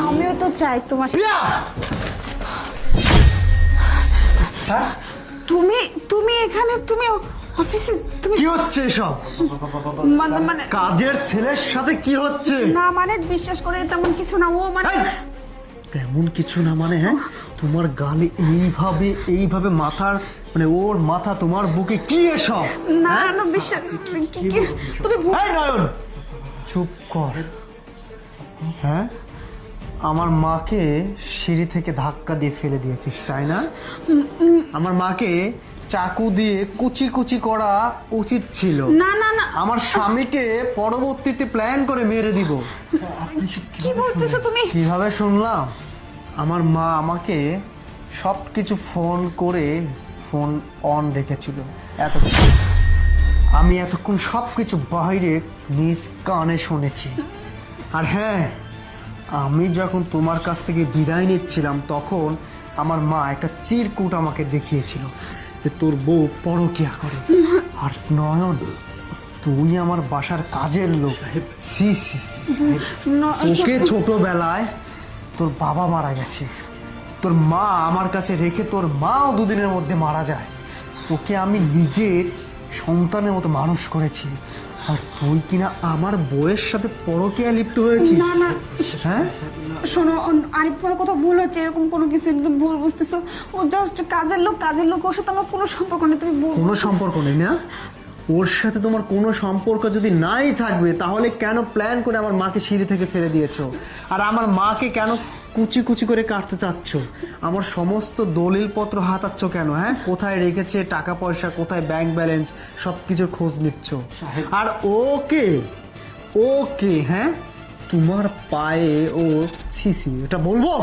আমিও তো চাই তোমার। হ্যাঁ তুমি তুমি এখানে, তুমি অফিসে, তুমি কি হচ্ছে এসব? মানে কাজের ছেলের সাথে কি হচ্ছে? না মানে বিশ্বাস করে তেমন কিছু না, ও মানে তেমন কিছু না মানে? হ্যাঁ, তোমার গালে এইভাবে এইভাবে মাথার মানে ওর মাথা তোমার বুকে, কি এসব? না না বিশ্বাস তুমি এই নয়ন, চুপ কর। হ্যাঁ, আমার মাকে সিঁড়ি থেকে ধাক্কা দিয়ে ফেলে দিয়েছিস তাই না? আমার মাকে চাকু দিয়ে কুচি কুচি করা উচিত ছিল। না না না আমার স্বামীকে পরবর্তীতে প্ল্যান করে মেরে দিব। কি বলতেছো তুমি? কিভাবে শুনলাম? আমার মা আমাকে সব কিছু ফোন করে ফোন অন রেখেছিল এতক্ষণ। আমি এতক্ষণ সব কিছু বাইরে নিজ কানে শুনেছি। আর হ্যাঁ, আমি যখন তোমার কাছ থেকে বিদায় নিচ্ছিলাম তখন আমার মা একটা চিরকুট আমাকে দেখিয়েছিল যে তোর বউ পরকিয়া করে। আর নয়ন, তুই আমার বাসার কাজের লোক। সি সি সি। তোকে ছোটবেলায় তোর বাবা মারা গেছে, তোর মা আমার কাছে রেখে তোর মাও দুদিনের মধ্যে মারা যায়। তোকে আমি নিজের সন্তানের মতো মানুষ করেছি, আর তুই কিনা আমার বউয়ের সাথে পরকীয়া লিপ্ত হয়েছিস। না না হ্যাঁ, শোনো, আরিফের কথা ভুল হচ্ছে, এরকম কোনো কিছু একদম ভুল বুঝতেছো। ও জাস্ট কাজের লোক, কাজের লোক, ওর সাথে আমার কোনো সম্পর্ক নেই। তুমি কোনো সম্পর্ক নেই না? ওর সাথে তোমার কোনো সম্পর্ক যদি নাই থাকবে তাহলে কেন প্ল্যান করে আমার মাকে সিঁড়ি থেকে ফেলে দিয়েছো? আর আমার মাকে কেন কুচি কুচি করে কাটতে চাচ্ছ? আমার সমস্ত দলিলপত্র হাতাচ্ছ কেন? হ্যাঁ, কোথায় রেখেছে টাকা পয়সা, কোথায় ব্যাংক ব্যালেন্স, সব কিছুর খোঁজ নিচ্ছ। আর ওকে ওকে হ্যাঁ, তোমার পায়ে ও সিসি, এটা বলবো?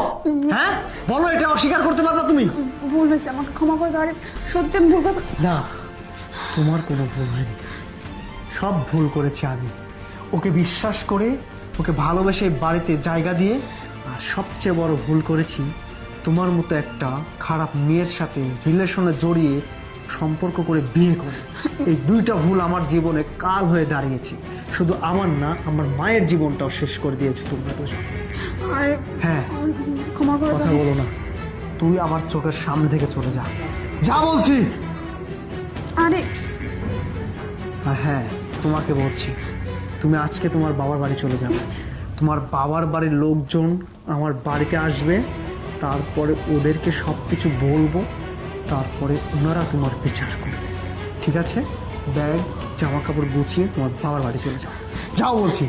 হ্যাঁ বলো, এটা অস্বীকার করতে পারবে তুমি? ভুল হয়েছে, আমাকে ক্ষমা করে দাও আরিফ, সত্যি আমি ভুল করে। না, তোমার কোনো ভুল হয়নি, সব ভুল করেছি আমি। ওকে বিশ্বাস করে, ওকে ভালোবেসে বাড়িতে জায়গা দিয়ে, আর সবচেয়ে বড় ভুল করেছি তোমার মতো একটা খারাপ মেয়ের সাথে রিলেশনে জড়িয়ে সম্পর্ক করে বিয়ে করে। এই দুইটা ভুল আমার জীবনে কাল হয়ে দাঁড়িয়েছে। শুধু আমার না, আমার মায়ের জীবনটাও শেষ করে দিয়েছো তোমরা দুজন। হ্যাঁ, ক্ষমা করে কথা দাও। বলো না, তুই আমার চোখের সামনে থেকে চলে যা, যা বলছি। আরে আর হ্যাঁ, তোমাকে বলছি, তুমি আজকে তোমার বাবার বাড়ি চলে যাবে। তোমার বাবার বাড়ির লোকজন আমার বাড়িতে আসবে, তারপরে ওদেরকে সব কিছু বলবো, তারপরে ওনারা তোমার বিচার করবে। ঠিক আছে? ব্যাগ জামা কাপড় গুছিয়ে তোমার বাবার বাড়ি চলে যাও, যাও বলছি।